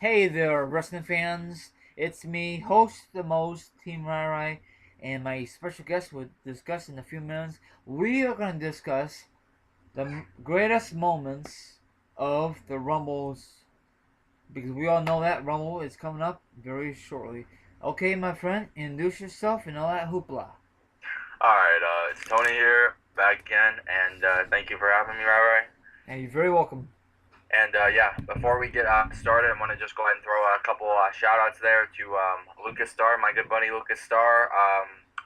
Hey there, wrestling fans. It's me, host the most, Team Rai, and my special guest will discuss in a few minutes. We are going to discuss the greatest moments of the Rumbles because we all know that Rumble is coming up very shortly. Okay, my friend, introduce yourself and all that hoopla. Alright, it's Tony here, back again, and thank you for having me, Rai. And you're very welcome. And yeah, before we get started, I'm gonna just go ahead and throw a couple shout outs there to Lucas Star, my good buddy Lucas Star.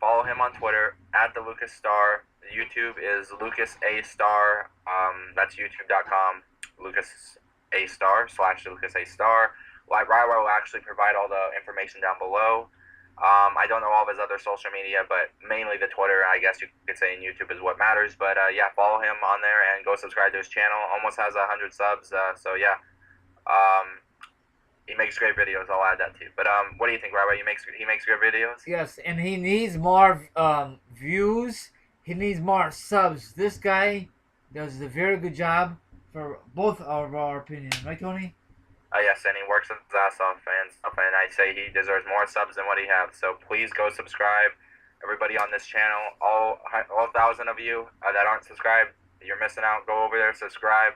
Follow him on Twitter at the Lucas Star. YouTube is Lucas A Star. That's youtube.com, Lucas A Star / Lucas A Star. Rai will actually provide all the information down below. I don't know all of his other social media, but mainly the Twitter, I guess you could say, and YouTube is what matters. But yeah, follow him on there and go subscribe to his channel. Almost has 100 subs. So yeah, um, he makes great videos. I'll add that too. But what do you think, Rabbi? He makes great videos. Yes, and he needs more views. He needs more subs. This guy does a very good job for both of our opinions, right, Tony? Yes, and he works his ass off and stuff. And I'd say he deserves more subs than what he has. So please go subscribe. Everybody on this channel, all thousand of you that aren't subscribed, you're missing out. Go over there, subscribe.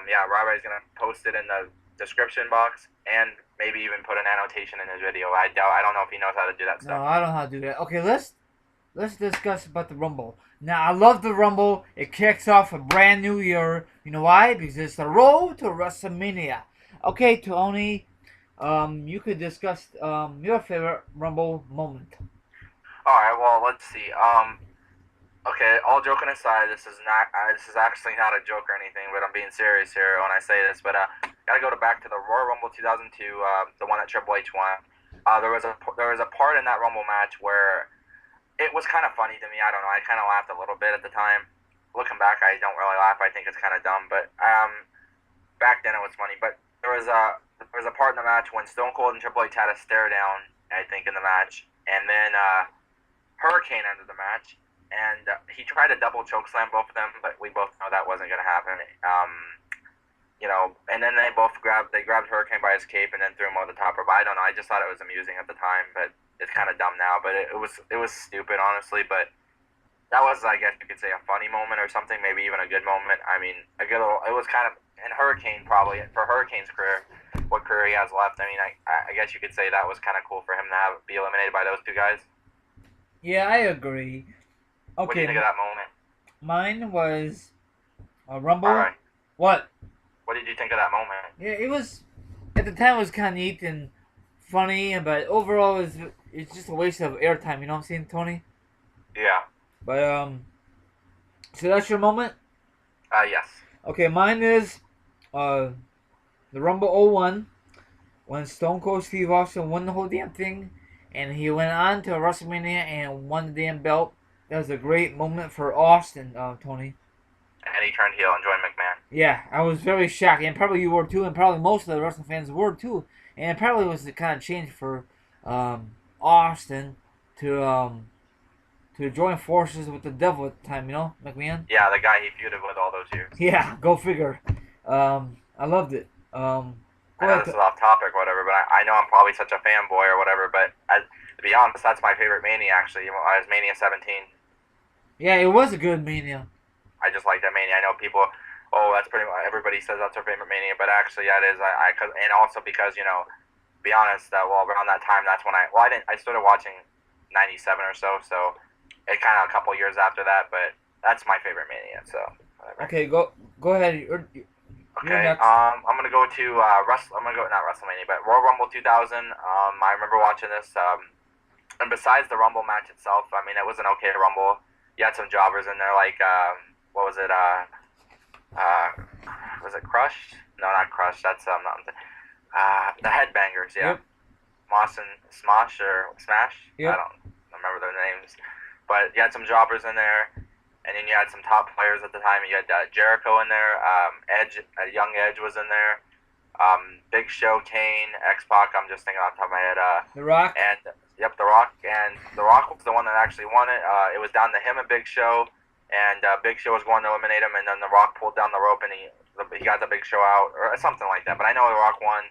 Yeah, Rabbi's gonna post it in the description box and maybe even put an annotation in his video. I don't know if he knows how to do that No, stuff. I don't know how to do that. Okay, let's discuss about the Rumble. Now, I love the Rumble. It kicks off a brand new year. You know why? Because it's the road to WrestleMania. Okay, Tony, you could discuss your favorite Rumble moment. All right, well, let's see. Okay, all joking aside, this is actually not a joke or anything, but I'm being serious here when I say this. But gotta go back to the Royal Rumble 2002, the one that Triple H won. There was a part in that Rumble match where it was kind of funny to me. I don't know. I kind of laughed a little bit at the time. Looking back, I don't really laugh. I think it's kind of dumb, but back then it was funny. But there was a part in the match when Stone Cold and Triple H had a stare down. I think in the match, and then Hurricane entered the match, and he tried to double choke slam both of them, but we both know that wasn't gonna happen. And then they grabbed Hurricane by his cape and then threw him over the top rope. I don't know. I just thought it was amusing at the time, but it's kind of dumb now. But it was stupid, honestly. But that was, I guess you could say, a funny moment or something, maybe even a good moment. I mean, it was kind of in Hurricane probably for Hurricane's career, what career he has left. I mean, I guess you could say that was kind of cool for him to be eliminated by those two guys. Yeah, I agree. What do you Okay, think of that moment? mine was a All Rumble. right. What? What did you think of that moment? Yeah, it was at the time it was kind of neat and funny, but overall it's just a waste of airtime. You know what I'm saying, Tony? Yeah. But so that's your moment. Yes. Okay, mine is uh the Rumble '01 when Stone Cold Steve Austin won the whole damn thing, and he went on to WrestleMania and won the damn belt. That was a great moment for Austin, Tony. And he turned heel and joined McMahon. Yeah, I was very shocked, and probably you were too, and probably most of the wrestling fans were too. And it probably was the kind of change for Austin to join forces with the devil at the time. You know, McMahon. Yeah, the guy he feuded with all those years. Yeah, go figure. I loved it. I Go know ahead. this is off topic or whatever, but I know I'm probably such a fanboy or whatever, but to be honest, that's my favorite Mania actually. I was Mania 17. Yeah, it was a good Mania. I just like that Mania. I know people, oh, that's pretty much, everybody says that's their favorite Mania, but actually that is, and also because, be honest, well, around that time, that's when I started watching 97 or so it kind of a couple years after that, but that's my favorite Mania, so, whatever. Okay, go ahead. You're Okay, next. I'm gonna go to I'm gonna go not WrestleMania, but Royal Rumble 2000. I remember watching this. And besides the Rumble match itself, I mean, it was an okay Rumble. You had some jobbers in there, like what was it? Uh, was it Crush? No, not Crush. That's not the Headbangers. Yeah, Yep. Moss and Smosh or Smash. I Yep. don't remember their names, but you had some jobbers in there, and then you had some top players at the time. You had Jericho in there. Edge, young Edge was in there. Big Show, Kane, X Pac. I'm just thinking off the top of my head. The Rock. And yep, The Rock. And The Rock was the one that actually won it. It was down to him and Big Show, and Big Show was going to eliminate him, and then The Rock pulled down the rope and he got the Big Show out or something like that. But I know The Rock won.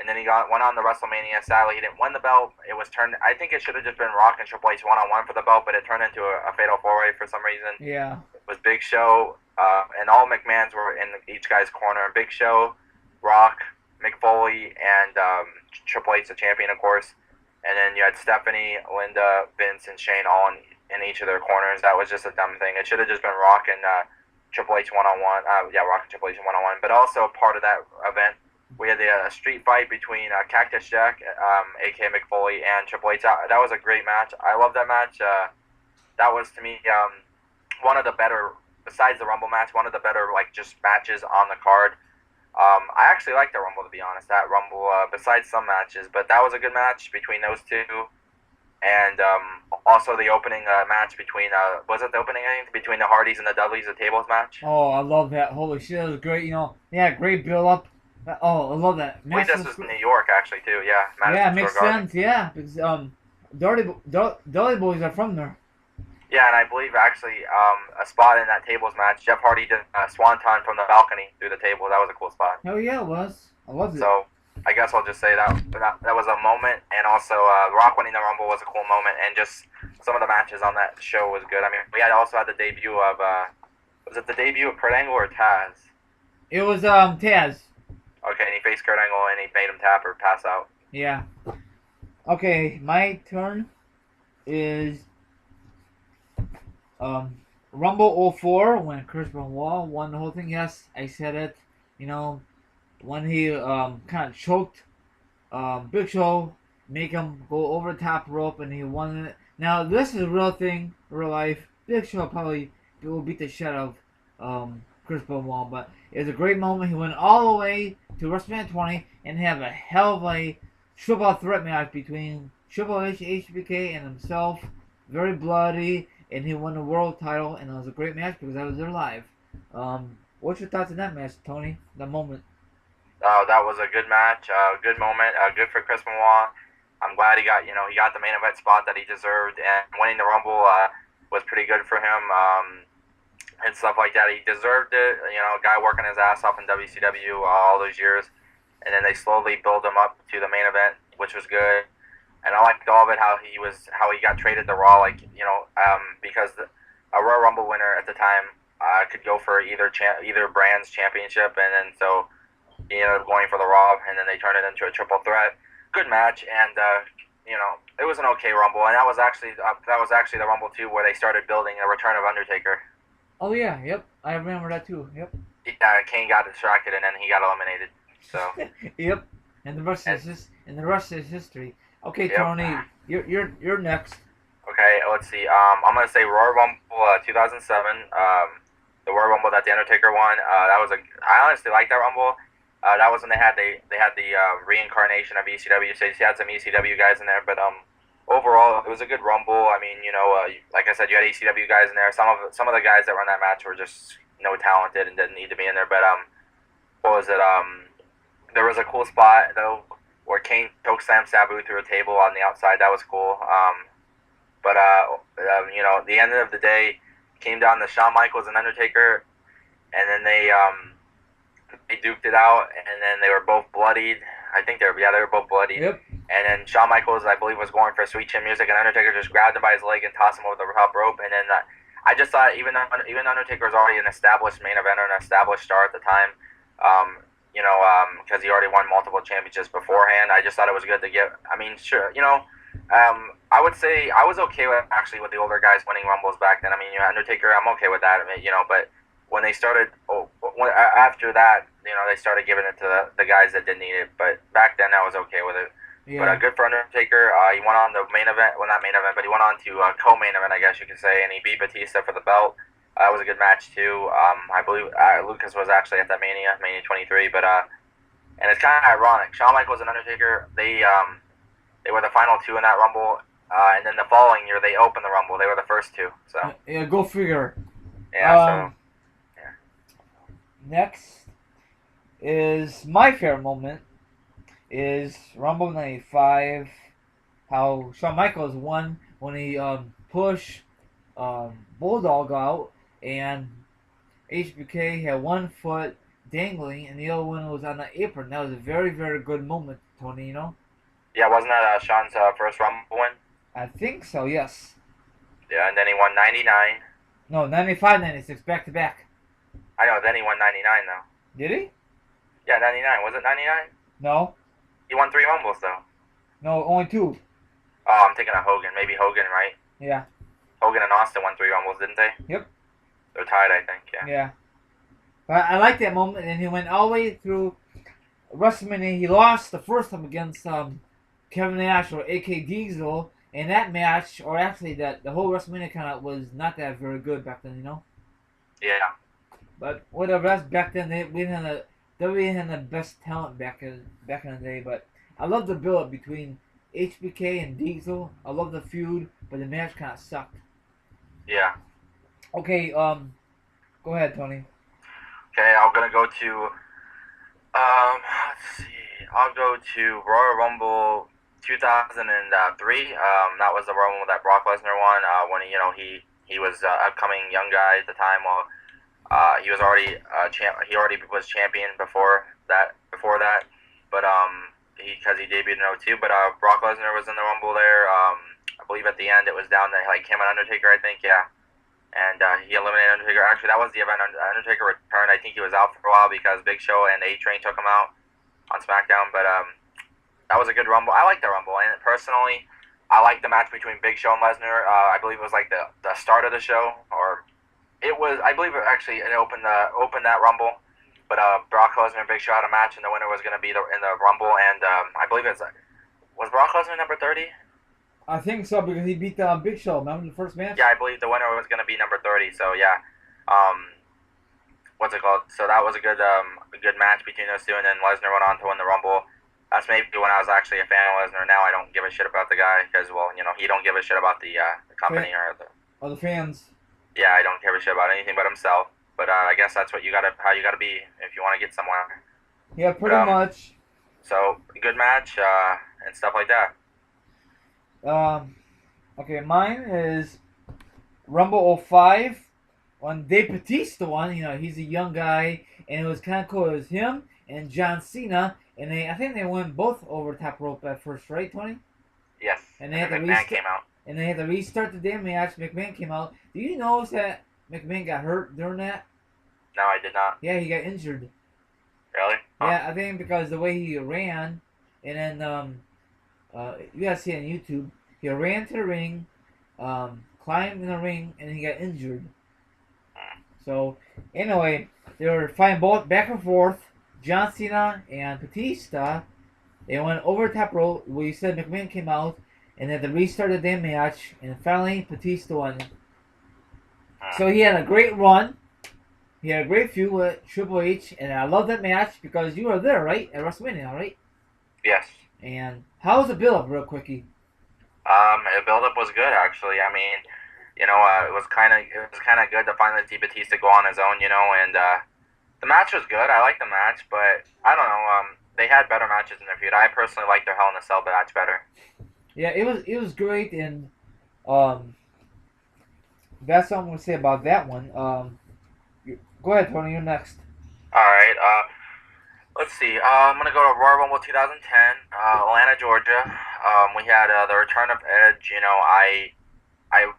and then he went on to WrestleMania. Sadly, he didn't win the belt. It was turned. I think it should have just been Rock and Triple H one-on-one for the belt, but it turned into a fatal four-way for some reason. Yeah. It was Big Show, and all McMahons were in each guy's corner. Big Show, Rock, Mick Foley, and Triple H, the champion, of course. And then you had Stephanie, Linda, Vince, and Shane all in each of their corners. That was just a dumb thing. It should have just been Rock and Triple H one-on-one. Rock and Triple H one-on-one. But also part of that event, we had the street fight between Cactus Jack, a.k.a. Mick Foley, and Triple H. That was a great match. I love that match. That was, to me, one of the better, besides the Rumble match, one of the better, like, just matches on the card. I actually liked the Rumble, to be honest, that Rumble, besides some matches. But that was a good match between those two. And also the opening match between, was it the opening, I think, between the Hardys and the Dudleys, the tables match? Oh, I love that. Holy shit, that was great. You know, yeah, great build-up. Oh, I love that. I think this was in New York, actually, too. Yeah, Madison yeah, it makes Square Garden. sense. Yeah, because Dudley Boys are from there. Yeah, and I believe actually a spot in that tables match, Jeff Hardy did a swanton from the balcony through the table. That was a cool spot. Oh yeah, it was. I loved it. So I guess I'll just say that was a moment, and also Rock winning the Rumble was a cool moment, and just some of the matches on that show was good. I mean, we also had the debut of was it the debut of Kurt Angle or Taz? It was Taz. Okay, and he faced Kurt Angle and he made him tap or pass out. Yeah. Okay, my turn is Rumble 04 when Chris Benoit won the whole thing. Yes, I said it. You know, when he kind of choked Big Show, make him go over the top rope, and he won it. Now this is a real thing, real life. Big Show probably will beat the shit out of Chris Benoit, but it was a great moment. He went all the way to WrestleMania 20 and have a hell of a triple threat match between Triple H, HBK, and himself. Very bloody, and he won the world title, and it was a great match because I was there live. What's your thoughts on that match, Tony? That moment? That was a good match, good moment, good for Chris Benoit. I'm glad he got the main event spot that he deserved, and winning the Rumble was pretty good for him. And stuff like that. He deserved it. You know, a guy working his ass off in WCW all those years, and then they slowly build him up to the main event, which was good. And I liked all of it, how he got traded to Raw, like, you know, because a Royal Rumble winner at the time could go for either brand's championship, and then so he ended up going for the Raw, and then they turned it into a triple threat. Good match, and you know, it was an okay Rumble, and that was actually the Rumble too, where they started building a return of Undertaker. Oh yeah, yep, I remember that too. Yep. Yeah, Kane got distracted and then he got eliminated. So. Yep. And the rest is history. Okay, yep. Tony, you're next. Okay, let's see. I'm gonna say Royal Rumble 2007. The Royal Rumble that the Undertaker won. I honestly like that Rumble. That was when they had the reincarnation of ECW. So you had some ECW guys in there, but overall, it was a good Rumble. I mean, you know, like I said, you had ECW guys in there. Some of the guys that were in that match were just talented and didn't need to be in there. But what was it? There was a cool spot though where Kane chokeslammed Sabu through a table on the outside. That was cool. But you know, the end of the day came down to Shawn Michaels and Undertaker, and then they duked it out, and then they were both bloodied. I think they were both bloodied. Yep. And then Shawn Michaels, I believe, was going for Sweet Chin Music, and Undertaker just grabbed him by his leg and tossed him over the top rope. And then I just thought, even Undertaker was already an established main eventer, an established star at the time, you know, because he already won multiple championships beforehand. I just thought it was good to get. I mean, sure, you know, I would say I was okay with the older guys winning Rumbles back then. I mean, Undertaker, I'm okay with that. I mean, you know, but when they started, after that, you know, they started giving it to the guys that didn't need it. But back then, I was okay with it. Yeah. But good for Undertaker. He went on the main event. Well, not main event, but he went on to co-main event, I guess you could say, and he beat Batista for the belt. That was a good match too. I believe Lucas was actually at that Mania 23. But and it's kind of ironic. Shawn Michaels and Undertaker, they were the final two in that Rumble, and then the following year they opened the Rumble. They were the first two. So yeah, go figure. Yeah. Next is my favorite moment. Is Rumble 95, how Shawn Michaels won when he pushed Bulldog out, and HBK had 1 foot dangling, and the other one was on the apron. That was a very, very good moment, Tony. You know. Yeah, wasn't that Sean's first Rumble win? I think so. Yes. Yeah, and then he won 99. No, 95, 96, back to back. I know, then he won 99 though. Did he? Yeah, 99. Was it 99? No. He won 3 Rumbles though. No, only 2. Oh, I'm thinking of Hogan. Maybe Hogan, right? Yeah. Hogan and Austin won 3 Rumbles, didn't they? Yep. They're tied, I think. Yeah. Yeah. But I like that moment, and he went all the way through WrestleMania. He lost the first time against Kevin Nash or AK Diesel, and that match, or actually the whole WrestleMania kind of was not that very good back then, you know. Yeah. But whatever, that's back then. We had WWE had the best talent back in the day. But I love the build up between HBK and Diesel. I love the feud, but the match kind of sucked. Yeah. Okay, go ahead, Tony. Okay, I'm gonna go to let's see. I'll go to Royal Rumble 2003. That was the Rumble that Brock Lesnar won. When he was upcoming young guy at the time. While he was already he already was champion before that. But because he debuted in 02. But Brock Lesnar was in the Rumble there. I believe at the end it was down to like him and Undertaker. I think, yeah. And he eliminated Undertaker. Actually, that was the event Undertaker returned. I think he was out for a while because Big Show and A-Train took him out on SmackDown. But that was a good Rumble. I like the Rumble, and personally, I like the match between Big Show and Lesnar. I believe it was like the start of the show, or it was. I believe it actually opened that Rumble. But Brock Lesnar and Big Show had a match, and the winner was going to be in the Rumble. And I believe was Brock Lesnar number 30. I think so because he beat Big Show. Remember the first match? Yeah, I believe the winner was going to be number 30. So yeah, what's it called? So that was a good match between those two, and then Lesnar went on to win the Rumble. That's maybe when I was actually a fan of Lesnar. Now I don't give a shit about the guy because, well, he don't give a shit about the company or the fans. Yeah, I don't give a shit about anything but himself. But I guess that's how you gotta be if you want to get somewhere. Yeah, pretty much. So good match and stuff like that. Okay, mine is Rumble 05 when Dave Bautista won. He's a young guy, and it was kind of cool. It was him and John Cena, and I think they went both over top rope at first, right, Tony? Yes. And they had McMahon came out. And they had to restart the damn match. McMahon came out. Do you notice that McMahon got hurt during that? No, I did not. Yeah, he got injured. Really? Huh. Yeah, I think because the way he ran, and then you gotta see it on YouTube. He ran to the ring, climbed in the ring, and he got injured. So anyway, they were fighting both back and forth. John Cena and Batista. They went over the top rope. Where you said McMahon came out, and then they restarted their match, and finally Batista won. So he had a great run. He had a great feud with Triple H, and I love that match because you were there, right, at WrestleMania, right? Yes. And how was the build-up, real quickie? The build-up was good, actually. I mean, it was kind of good to finally see Batista go on his own, and the match was good. I liked the match, but I don't know. They had better matches in their feud. I personally liked their Hell in a Cell match better. Yeah, it was great, and that's what I'm gonna say about that one. Go ahead, Tony. You're next. All right. Let's see. I'm gonna go to Royal Rumble 2010, Atlanta, Georgia. We had the return of Edge.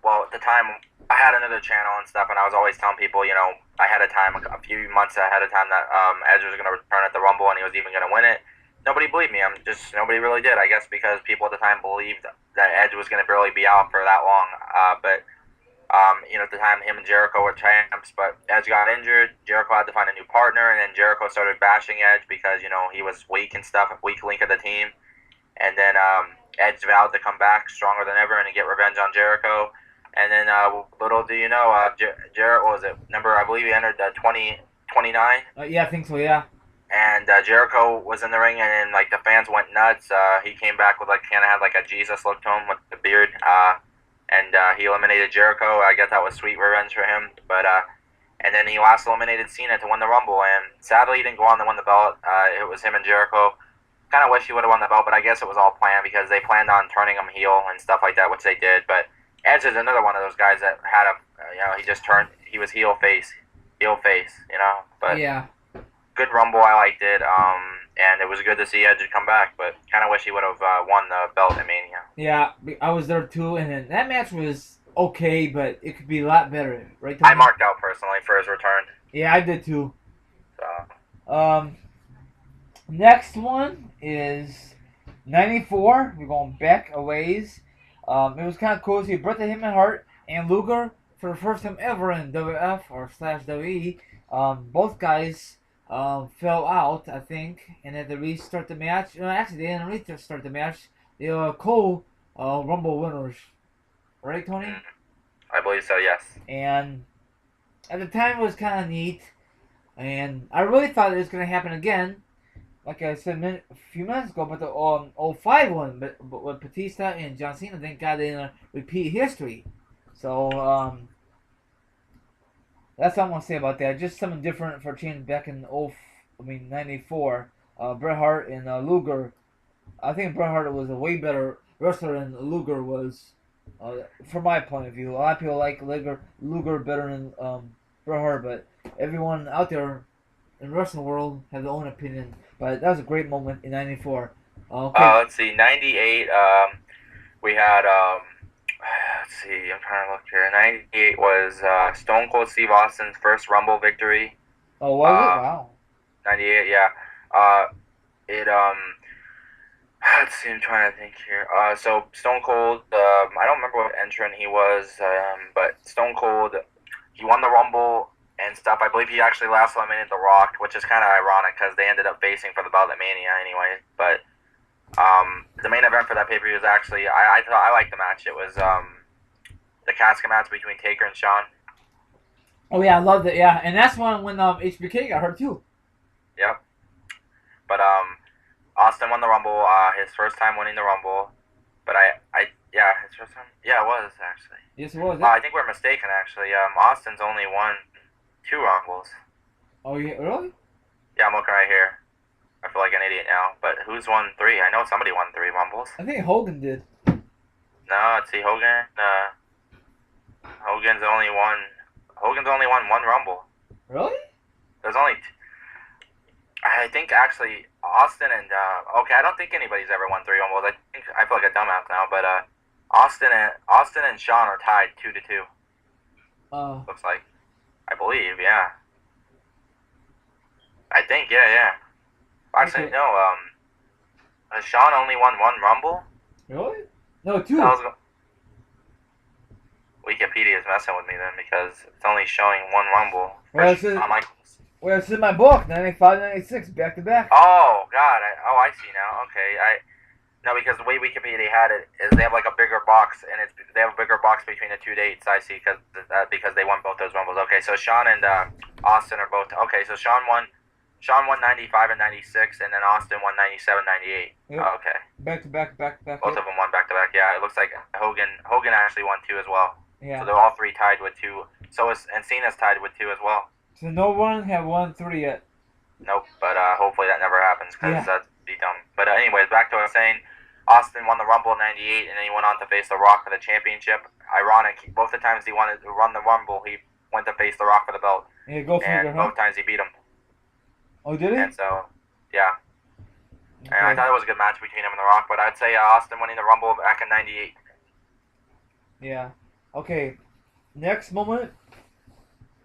Well, at the time I had another channel and stuff, and I was always telling people, I had a few months ahead of time that Edge was gonna return at the Rumble, and he was even gonna win it. Nobody believed me. Nobody really did. I guess because people at the time believed that Edge was gonna barely be out for that long. But at the time, him and Jericho were champs, but Edge got injured. Jericho had to find a new partner, and then Jericho started bashing Edge because, he was weak and stuff, weak link of the team. And then Edge vowed to come back stronger than ever and to get revenge on Jericho. And then, little do you know, Jericho, what was it? I believe he entered 29. Yeah, I think so, yeah. And Jericho was in the ring, and then, the fans went nuts. He came back with, kind of had, a Jesus look to him with the beard. And he eliminated Jericho. I guess that was sweet revenge for him. But and then he last eliminated Cena to win the Rumble. And sadly, he didn't go on to win the belt. It was him and Jericho. Kind of wish he would have won the belt, but I guess it was all planned because they planned on turning him heel and stuff like that, which they did. But Edge is another one of those guys that had he just turned. He was heel face. But yeah. good Rumble. I liked it. And it was good to see Edge come back, but kind of wish he would have won the belt at Mania. Yeah, I was there too, and then that match was okay, but it could be a lot better, right, Tony? I marked out personally for his return. Yeah, I did too. So. Next one is 94. We're going back a ways. It was kind of cool to see Bret the Hitman Hart and Luger for the first time ever in WF or slash WWE. Both guys fell out, I think, and had to restart the match. No, actually, they didn't restart the match. They were Rumble winners. Right, Tony? I believe so, yes. And at the time, it was kind of neat. And I really thought it was going to happen again, like I said a few minutes ago, but the 05 one, but with Batista and John Cena, thank God they didn't repeat history. So, that's all I'm going to say about that. Just something different for change back in 94. Bret Hart and Luger. I think Bret Hart was a way better wrestler than Luger was, from my point of view. A lot of people like Luger better than Bret Hart, but everyone out there in the wrestling world have their own opinion. But that was a great moment in '94. Okay. Let's see, '98. We had. Let's see. I'm trying to look here. '98 was Stone Cold Steve Austin's first Rumble victory. Oh, was it? Wow. '98, yeah. It Let's see. I'm trying to think here. So Stone Cold. I don't remember what entrant he was. But Stone Cold. He won the Rumble and stuff. I believe he actually last eliminated The Rock, which is kind of ironic because they ended up facing for the belt at Mania anyway. But the main event for that pay per view was actually I liked the match. It was the casket match between Taker and Shawn. Oh yeah, I loved it. Yeah, and that's when HBK got hurt too. Yep. But Austin won the Rumble. His first time winning the Rumble. But yeah, his first time. Yeah, it was actually. Yes, it was. I think we're mistaken actually. Austin's only won 2 Rumbles. Oh yeah, really? Yeah, I'm looking right here. I feel like an idiot now. But who's won 3? I know somebody won 3 Rumbles. I think Hogan did. No, let's see, Hogan. Hogan's only won 1 Rumble. Really? There's only. I think actually Austin and okay, I don't think anybody's ever won 3 Rumbles. I feel like a dumbass now, but Austin and Shawn are tied 2-2. Looks like. I believe, yeah. I think, yeah. Actually, okay. no. Has Shawn only won 1 Rumble? Really? No, 2. Wikipedia is messing with me then because it's only showing 1 Rumble. Well, it's in my book, 95, 96, back to back. Oh God! I see now. Okay, no, because the way Wikipedia had it is they have like a bigger box, and they have a bigger box between the 2 dates. I see because they won both those Rumbles. Okay, so Shawn and Austin are both. Okay, so Shawn won 95 and 96, and then Austin won 97, 98. Yep. Oh, okay. Back to back. Both of them won back to back. Yeah, it looks like Hogan actually won 2 as well. Yeah. So they're all 3 tied with 2. And Cena's tied with 2 as well. So no one have won 3 yet. Nope, but hopefully that never happens because that'd be dumb. But anyways, back to what I was saying. Austin won the Rumble in '98, and then he went on to face The Rock for the championship. Ironic, both the times he wanted to run the Rumble, he went to face The Rock for the belt. Yeah, go figure, and both times he beat him. Oh, did he? And so, yeah. Okay. And I thought it was a good match between him and The Rock, but I'd say Austin winning the Rumble back in '98. Yeah. Okay. Next moment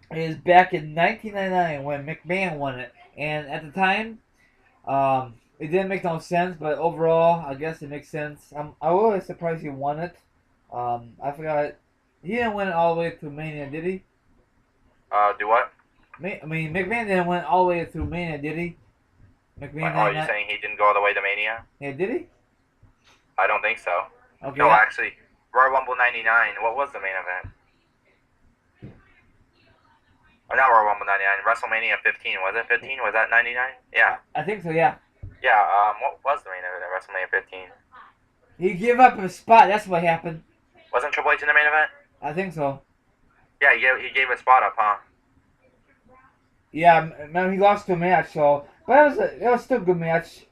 is back in 1999 when McMahon won it, and at the time, it didn't make no sense, but overall, I guess it makes sense. I was surprised he won it. I forgot. He didn't win it all the way through Mania, did he? Do what? I mean, McMahon didn't win all the way through Mania, did he? McMahon. You're saying he didn't go all the way to Mania? Yeah, did he? I don't think so. Okay. No, actually, Royal Rumble '99. What was the main event? Or not Royal Rumble '99. WrestleMania 15. Was it 15? Was that '99? Yeah. I think so. Yeah. Yeah. What was the main event at WrestleMania 15? He gave up his spot. That's what happened. Wasn't Triple H in the main event? I think so. Yeah, he gave his spot up, huh? Yeah, man, he lost to a match, so but it was still a good match.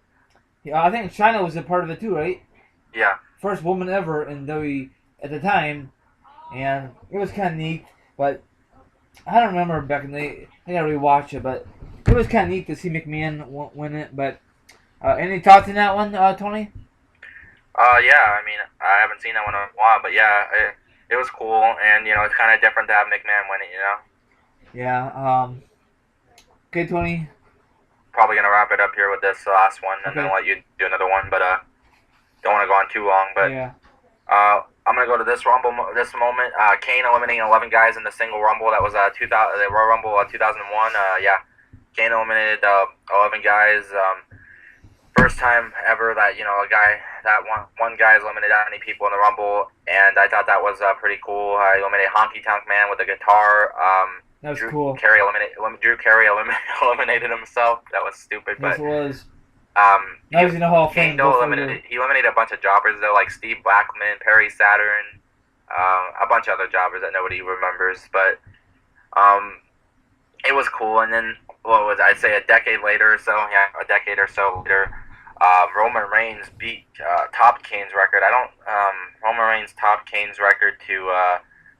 I think China was a part of it too, right? Yeah. First woman ever in WWE at the time, and it was kind of neat. But I don't remember back in the. I gotta rewatch it, but it was kind of neat to see McMahon win it. But any thoughts on that one, Tony? Yeah, I mean, I haven't seen that one in a while, but yeah, it was cool, and it's kind of different to have McMahon win it. Yeah. Okay, Tony. Probably gonna wrap it up here with this last one, and then Okay. let you do another one, but don't want to go on too long, but. Yeah. I'm gonna go to this this moment. Kane eliminating 11 guys in the single Rumble. That was 2000, the Royal Rumble 2001. Yeah, Kane eliminated 11 guys. First time ever that a guy that one guy has eliminated that many people in the Rumble, and I thought that was pretty cool. I eliminated Honky Tonk Man with a guitar. That was Drew cool. Carey eliminated himself. That was stupid, This but was. um, Now he's in the Hall of Fame. Kane though he eliminated a bunch of jobbers though, like Steve Blackman, Perry Saturn, a bunch of other jobbers that nobody remembers. But it was cool. And then what was it? I'd say a decade later or so? Yeah, a decade or so later, Roman Reigns beat topped Kane's record. I don't Roman Reigns topped Kane's record to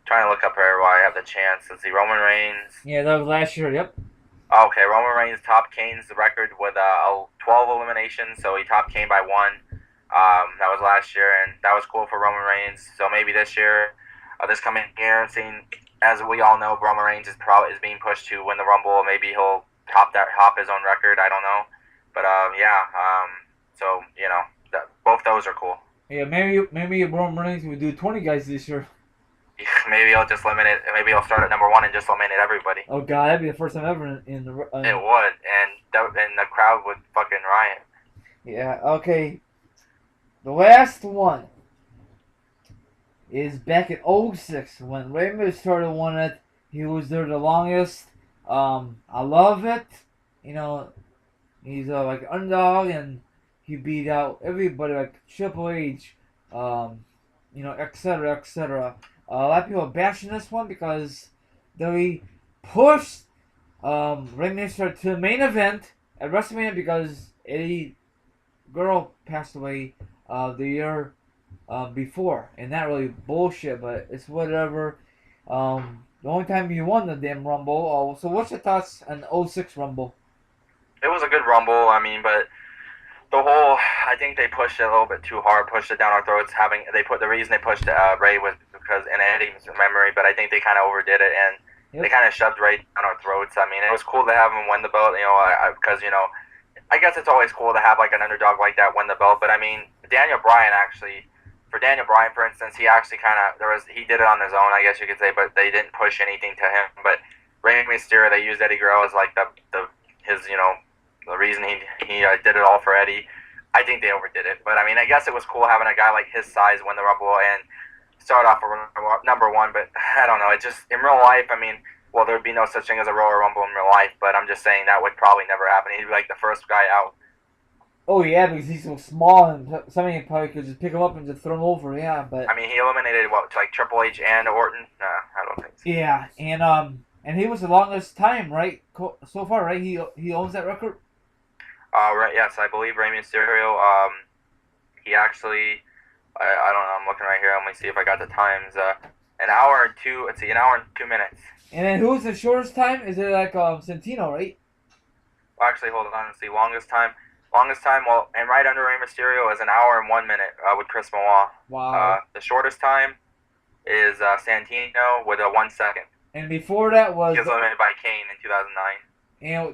trying to look up here while I have the chance. Let's see, Roman Reigns. Yeah, that was last year. Yep. Okay, Roman Reigns topped Kane's record with 12 eliminations, so he topped Kane by one. That was last year, and that was cool for Roman Reigns. So maybe this year, this coming year, seeing as we all know, Roman Reigns is being pushed to win the Rumble. Maybe he'll top his own record. I don't know, but yeah. So both those are cool. Yeah, maybe Roman Reigns would do 20 guys this year. Maybe he'll just eliminate. Maybe he'll start at number one and just eliminate everybody. Oh God, that'd be the first time ever in the. It would, and the crowd would fucking riot. Yeah. Okay. The last one is back in '06 when Rey Mysterio won it. He was there the longest. I love it. He's like underdog and he beat out everybody like Triple H, etc. etc. A lot of people are bashing this one because they pushed Rey Mysterio to the main event at WrestleMania because a girl passed away the year before, and that really bullshit. But it's whatever. The only time you won the damn Rumble. Oh, so what's your thoughts on '06 Rumble? It was a good Rumble. I mean, but I think they pushed it a little bit too hard, pushed it down our throats. The reason they pushed Ray was because in Eddie's memory, but I think they kind of overdid it and they kind of shoved Ray down our throats. I mean, it was cool to have him win the belt, because I guess it's always cool to have like an underdog like that win the belt. But I mean, Daniel Bryan, for instance, he actually he did it on his own, I guess you could say, but they didn't push anything to him. But Rey Mysterio, they used Eddie Guerrero as like the reason he did it all for Eddie. I think they overdid it, but I mean, I guess it was cool having a guy like his size win the Rumble and start off for number one. But I don't know. It just in real life, I mean, well, there'd be no such thing as a Royal Rumble in real life. But I'm just saying that would probably never happen. He'd be like the first guy out. Oh yeah, because he's so small and somebody probably could just pick him up and just throw him over. Yeah, but I mean, he eliminated like Triple H and Orton. Nah, I don't think so. Yeah, and he was the longest time, right? So far, right? He owns that record. Right. Yes, I believe Rey Mysterio. He actually, I don't know. I'm looking right here. Let me see if I got the times. An hour and two. Let's see, an hour and 2 minutes. And then who's the shortest time? Is it like Santino, right? Well, actually, hold on. Let's see. Longest time. Well, and right under Rey Mysterio is an hour and 1 minute with Chris Benoit. Wow. The shortest time is Santino with a 1 second. And before that was. He was eliminated by Kane in 2009. And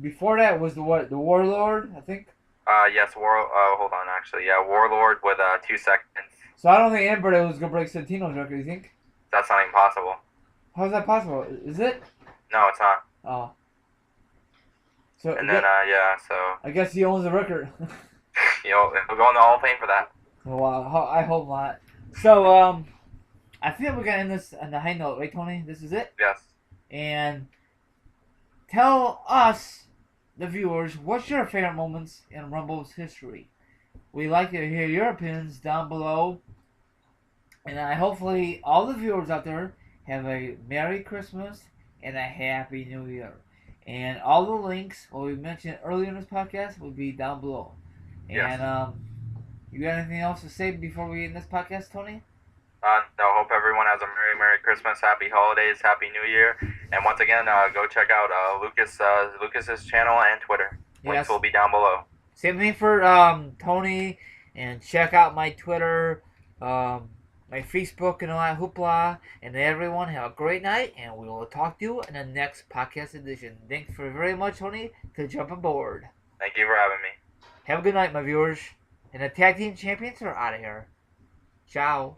before that was the Warlord, I think. Yes, hold on, actually, yeah, Warlord with 2 seconds. So I don't think anybody was gonna break Santino's record. You think? That's not even possible. How is that possible? Is it? No, it's not. Oh. So. And then so. I guess he owns the record. He'll go in the Hall of Fame for that. Well, I hope not. So I think we're gonna end this on the high note, right, Tony? This is it. Yes. And tell us, the viewers, what's your favorite moments in Rumble's history? We'd like to hear your opinions down below. And hopefully all the viewers out there have a Merry Christmas and a Happy New Year. And all the links, what we mentioned earlier in this podcast, will be down below. Yes. And you got anything else to say before we end this podcast, Tony? No, hope everyone has a Merry Christmas, Happy Holidays, Happy New Year, and once again, go check out Lucas's channel and Twitter. Links Yes. will be down below. Same thing for Tony, and check out my Twitter, my Facebook, and all that hoopla. And everyone have a great night, and we will talk to you in the next podcast edition. Thanks for very much, Tony, to jump aboard. Thank you for having me. Have a good night, my viewers. And the tag team champions are out of here. Ciao.